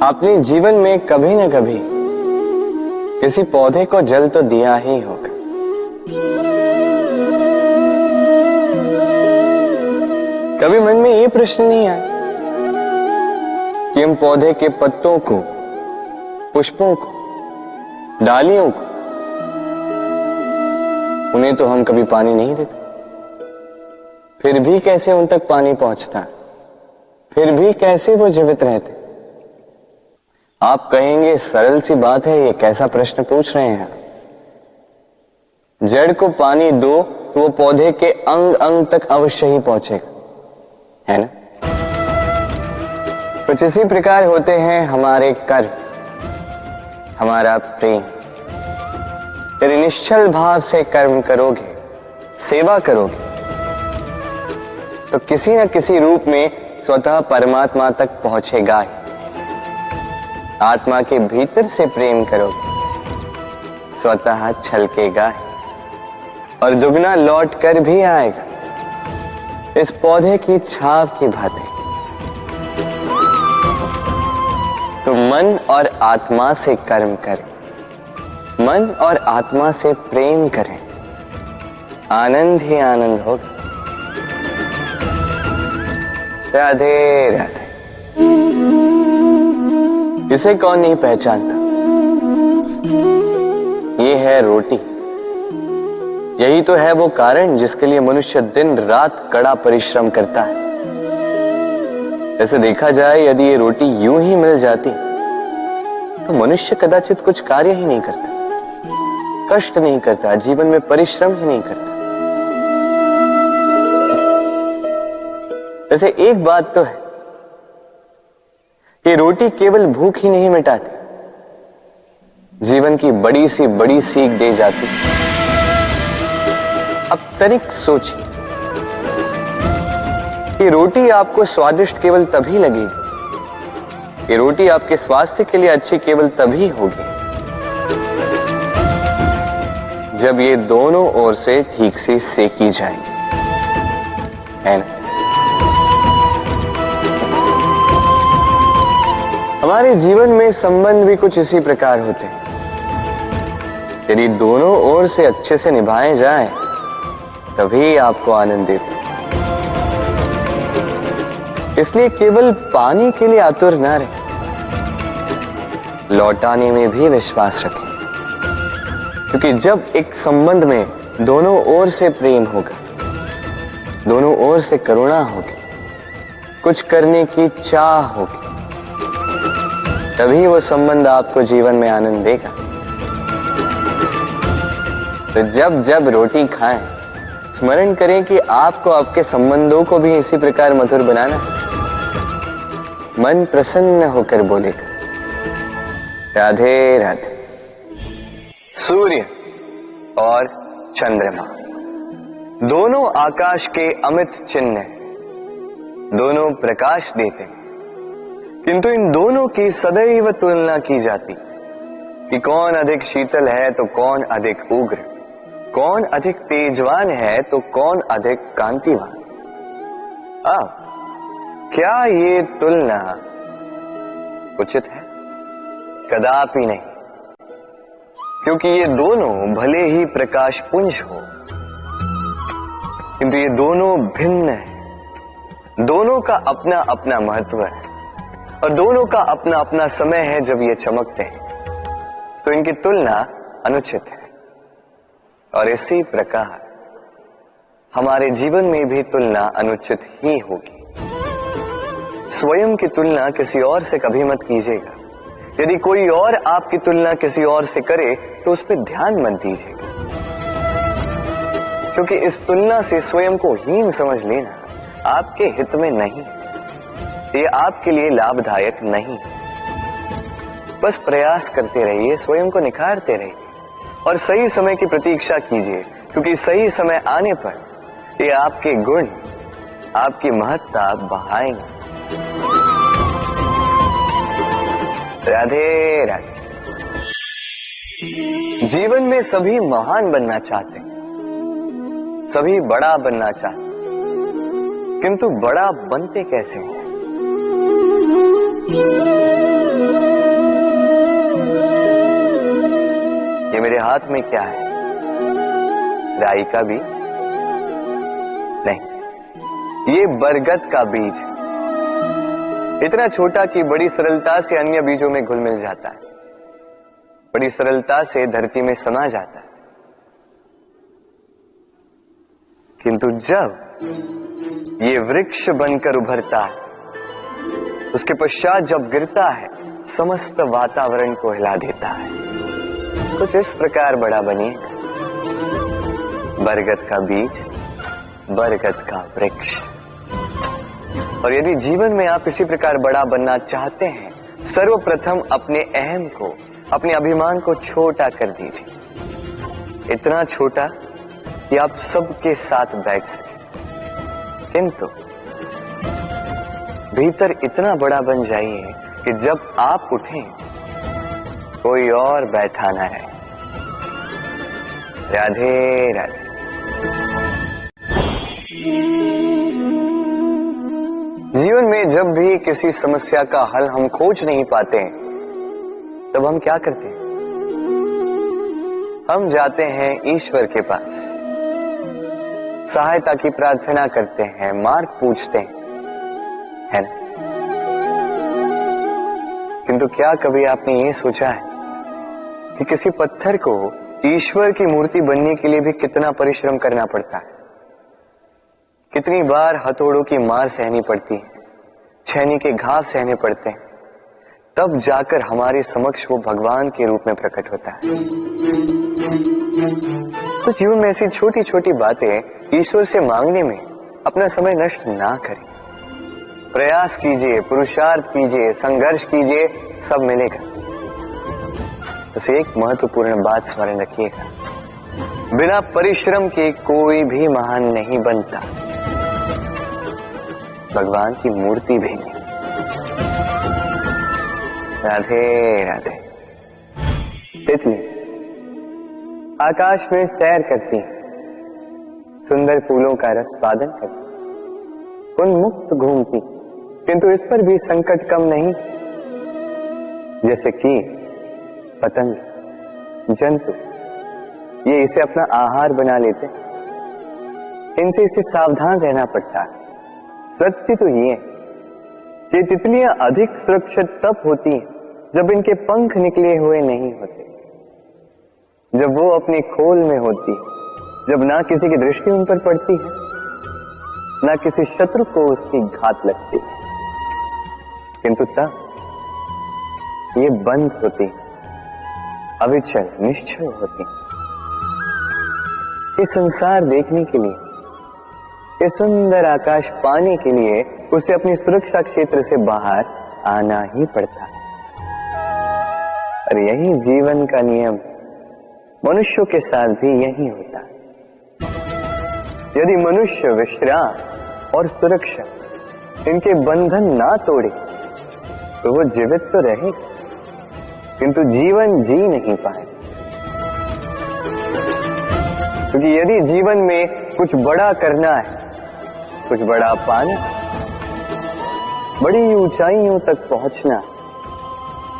आपने जीवन में कभी न कभी किसी पौधे को जल तो दिया ही होगा। कभी मन में ये प्रश्न नहीं आया कि हम पौधे के पत्तों को, पुष्पों को, डालियों को, उन्हें तो हम कभी पानी नहीं देते, फिर भी कैसे उन तक पानी पहुंचता है, फिर भी कैसे वो जीवित रहते। आप कहेंगे सरल सी बात है, ये कैसा प्रश्न पूछ रहे हैं। जड़ को पानी दो तो वो पौधे के अंग अंग तक अवश्य ही पहुंचेगा, है ना। कुछ इसी प्रकार होते हैं हमारे कर्म, हमारा प्रेम। यदि निश्चल भाव से कर्म करोगे, सेवा करोगे, तो किसी न किसी रूप में स्वतः परमात्मा तक पहुंचेगा ही। आत्मा के भीतर से प्रेम करोगे, स्वतः छलकेगा ही और दुगना लौट कर भी आएगा, इस पौधे की छाव की भांति। तो मन और आत्मा से कर्म करें, मन और आत्मा से प्रेम करें, आनंद ही आनंद होगा। राधे राधे। इसे कौन नहीं पहचानता, ये है रोटी। यही तो है वो कारण जिसके लिए मनुष्य दिन रात कड़ा परिश्रम करता है। ऐसे देखा जाए, यदि ये रोटी यूं ही मिल जाती तो मनुष्य कदाचित कुछ कार्य ही नहीं करता, कष्ट नहीं करता, जीवन में परिश्रम ही नहीं करता। वैसे एक बात तो है, ये रोटी केवल भूख ही नहीं मिटाती, जीवन की बड़ी सी बड़ी सीख दे जाती। अब तनिक सोचिए, ये रोटी आपको स्वादिष्ट केवल तभी लगेगी, ये रोटी आपके स्वास्थ्य के लिए अच्छी केवल तभी होगी जब ये दोनों ओर से ठीक से सेकी जाएगी, है ना। हमारे जीवन में संबंध भी कुछ इसी प्रकार होते हैं। यदि दोनों ओर से अच्छे से निभाए जाएं, तभी आपको आनंद देते। इसलिए केवल पानी के लिए आतुर न रहे, लौटाने में भी विश्वास रखें। क्योंकि जब एक संबंध में दोनों ओर से प्रेम होगा, दोनों ओर से करुणा होगी, कुछ करने की चाह होगी, तभी वो संबंध आपको जीवन में आनंद देगा। तो जब जब रोटी खाएं, स्मरण करें कि आपको आपके संबंधों को भी इसी प्रकार मधुर बनाना है। मन प्रसन्न होकर बोलेगा, राधे राधे। सूर्य और चंद्रमा दोनों आकाश के अमित चिन्ह हैं, दोनों प्रकाश देते हैं, किंतु इन दोनों की सदैव तुलना की जाती कि कौन अधिक शीतल है तो कौन अधिक उग्र, कौन अधिक तेजवान है तो कौन अधिक कांतिवान। अब क्या ये तुलना उचित है? कदापि नहीं, क्योंकि ये दोनों भले ही प्रकाश पुंज हो, किंतु ये दोनों भिन्न है। दोनों का अपना अपना महत्व है और दोनों का अपना अपना समय है जब ये चमकते हैं, तो इनकी तुलना अनुचित है। और इसी प्रकार हमारे जीवन में भी तुलना अनुचित ही होगी। स्वयं की तुलना किसी और से कभी मत कीजिएगा। यदि कोई और आपकी तुलना किसी और से करे तो उस पर ध्यान मत दीजिएगा, क्योंकि इस तुलना से स्वयं को हीन समझ लेना आपके हित में नहीं, ये आपके लिए लाभदायक नहीं। बस प्रयास करते रहिए, स्वयं को निखारते रहिए और सही समय की प्रतीक्षा कीजिए, क्योंकि सही समय आने पर ये आपके गुण, आपकी महत्ता बढ़ाएंगे। राधे राधे। जीवन में सभी महान बनना चाहते हैं, सभी बड़ा बनना चाहते हैं, किंतु बड़ा बनते कैसे हैं? हाथ में क्या है? राई का बीज? नहीं, ये बरगद का बीज, इतना छोटा कि बड़ी सरलता से अन्य बीजों में घुल मिल जाता है, बड़ी सरलता से धरती में समा जाता है। किंतु जब ये वृक्ष बनकर उभरता है, उसके पश्चात जब गिरता है, समस्त वातावरण को हिला देता है। कुछ इस प्रकार बड़ा बनिएगा, बरगद का बीज, बरगद का वृक्ष। और यदि जीवन में आप इसी प्रकार बड़ा बनना चाहते हैं, सर्वप्रथम अपने अहम को, अपने अभिमान को छोटा कर दीजिए, इतना छोटा कि आप सबके साथ बैठ सकें। किंतु भीतर इतना बड़ा बन जाइए कि जब आप उठें कोई और बैठा ना रहे। राधे राधे। जीवन में जब भी किसी समस्या का हल हम खोज नहीं पाते, तब हम क्या करते हैं? हम जाते हैं ईश्वर के पास, सहायता की प्रार्थना करते हैं, मार्ग पूछते हैं, है ना? किंतु क्या कभी आपने ये सोचा है कि किसी पत्थर को ईश्वर की मूर्ति बनने के लिए भी कितना परिश्रम करना पड़ता है? कितनी बार हथौड़ों की मार सहनी पड़ती है, छेनी के घाव सहने पड़ते हैं, तब जाकर हमारे समक्ष वो भगवान के रूप में प्रकट होता है। तो जीवन में ऐसी छोटी छोटी बातें ईश्वर से मांगने में अपना समय नष्ट ना करें। प्रयास कीजिए, पुरुषार्थ कीजिए, संघर्ष कीजिए, सब मिलेगा। बस एक महत्वपूर्ण बात स्मरण रखिएगा, बिना परिश्रम के कोई भी महान नहीं बनता, भगवान की मूर्ति भी नहीं। राधे राधे। तितली आकाश में सैर करती है, सुंदर फूलों का रस स्वादन करती, उन्मुक्त घूमती, किंतु इस पर भी संकट कम नहीं। जैसे कि पतंग, जंतु, ये इसे अपना आहार बना लेते, इनसे इसे सावधान रहना पड़ता है। सत्य तो ये कि तितलियां अधिक सुरक्षित तब होती हैं जब इनके पंख निकले हुए नहीं होते, जब वो अपनी खोल में होती, जब ना किसी की दृष्टि उन पर पड़ती है, ना किसी शत्रु को उसकी घात लगती। किंतु तब ये बंद होती, अविचल निश्चल होती। ये संसार देखने के लिए, ये सुंदर आकाश पाने के लिए उसे अपनी सुरक्षा क्षेत्र से बाहर आना ही पड़ता है। और यही जीवन का नियम मनुष्यों के साथ भी यही होता है। यदि मनुष्य विश्राम और सुरक्षा, इनके बंधन ना तोड़े, तो वो जीवित तो रहे, किंतु जीवन जी नहीं पाए। क्योंकि यदि जीवन में कुछ बड़ा करना है, कुछ बड़ा पाना, बड़ी ऊंचाइयों तक पहुंचना,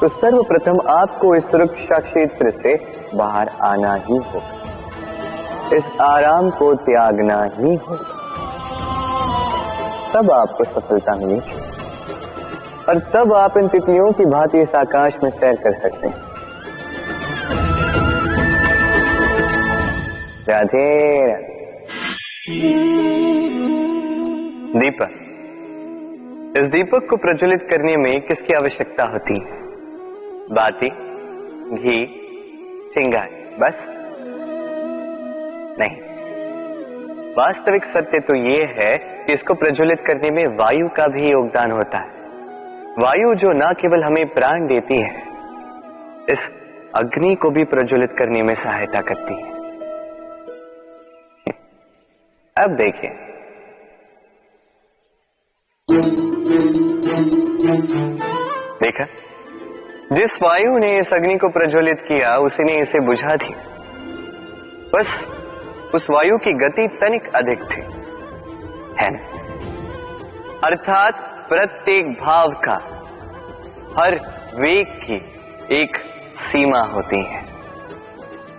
तो सर्वप्रथम आपको इस सुरक्षा क्षेत्र से बाहर आना ही होगा, इस आराम को त्यागना ही होगा। तब आपको सफलता मिलेगी और तब आप इन तितलियों की भांति इस आकाश में सैर कर सकते हैं। राधे राधे। दीपक, इस दीपक को प्रज्वलित करने में किसकी आवश्यकता होती है? बाती, घी, चिंगारी, बस नहीं। वास्तविक सत्य तो यह है कि इसको प्रज्वलित करने में वायु का भी योगदान होता है। वायु जो न केवल हमें प्राण देती है, इस अग्नि को भी प्रज्वलित करने में सहायता करती है। अब देखिए, देखा, जिस वायु ने इस अग्नि को प्रज्वलित किया, उसी ने इसे बुझा दिया। बस उस वायु की गति तनिक अधिक थी, है ना? अर्थात प्रत्येक भाव का, हर वेग की एक सीमा होती है।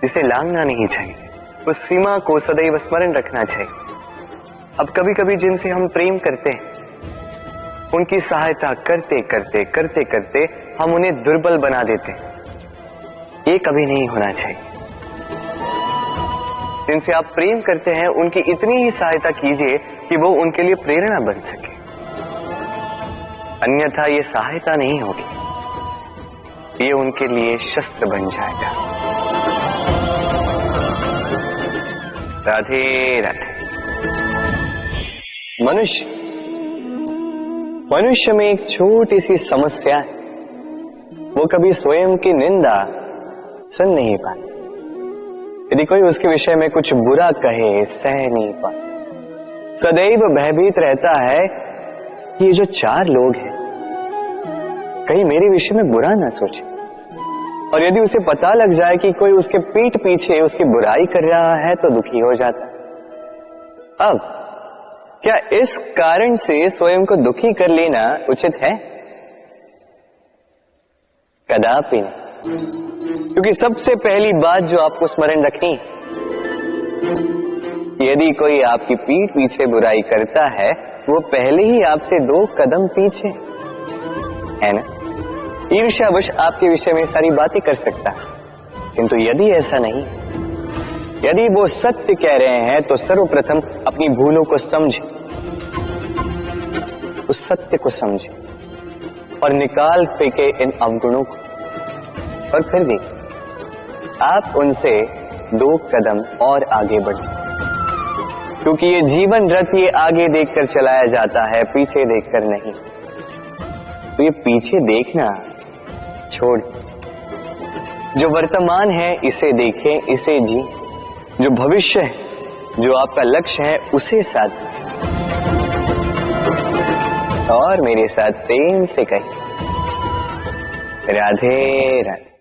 जिसे लांघना नहीं चाहिए, उस सीमा को सदैव स्मरण रखना चाहिए। अब कभी कभी जिनसे हम प्रेम करते हैं, उनकी सहायता करते करते करते करते हम उन्हें दुर्बल बना देते हैं। ये कभी नहीं होना चाहिए। जिनसे आप प्रेम करते हैं, उनकी इतनी ही सहायता कीजिए कि वो उनके लिए प्रेरणा बन सके, अन्यथा ये सहायता नहीं होगी, ये उनके लिए शस्त्र बन जाएगा। राधे राधे। मनुष्य में एक छोटी सी समस्या है, वो कभी स्वयं की निंदा सुन नहीं पाता। यदि कोई उसके विषय में कुछ बुरा कहे, सह नहीं पाता। सदैव भयभीत रहता है कि ये जो चार लोग हैं कहीं मेरे विषय में बुरा ना सोचे। और यदि उसे पता लग जाए कि कोई उसके पीठ पीछे उसकी बुराई कर रहा है तो दुखी हो जाता है। अब क्या इस कारण से स्वयं को दुखी कर लेना उचित है? कदापि नहीं। क्योंकि सबसे पहली बात जो आपको स्मरण रखनी है, यदि कोई आपकी पीठ पीछे बुराई करता है, वो पहले ही आपसे 2 कदम पीछे है ना। ईर्ष्यावश आपके विषय में सारी बातें कर सकता है, किंतु यदि ऐसा नहीं, यदि वो सत्य कह रहे हैं तो सर्वप्रथम अपनी भूलों को समझे, उस सत्य को समझे और निकाल फेंके इन अवगुणों को, और फिर भी आप उनसे 2 कदम और आगे बढ़े। क्योंकि ये जीवन रथ ये आगे देखकर चलाया जाता है, पीछे देखकर नहीं। तो ये पीछे देखना छोड़, जो वर्तमान है इसे देखें, इसे जी। जो भविष्य है, जो आपका लक्ष्य है, उसे साथ और मेरे साथ प्रेम से कहिए, राधे राधे।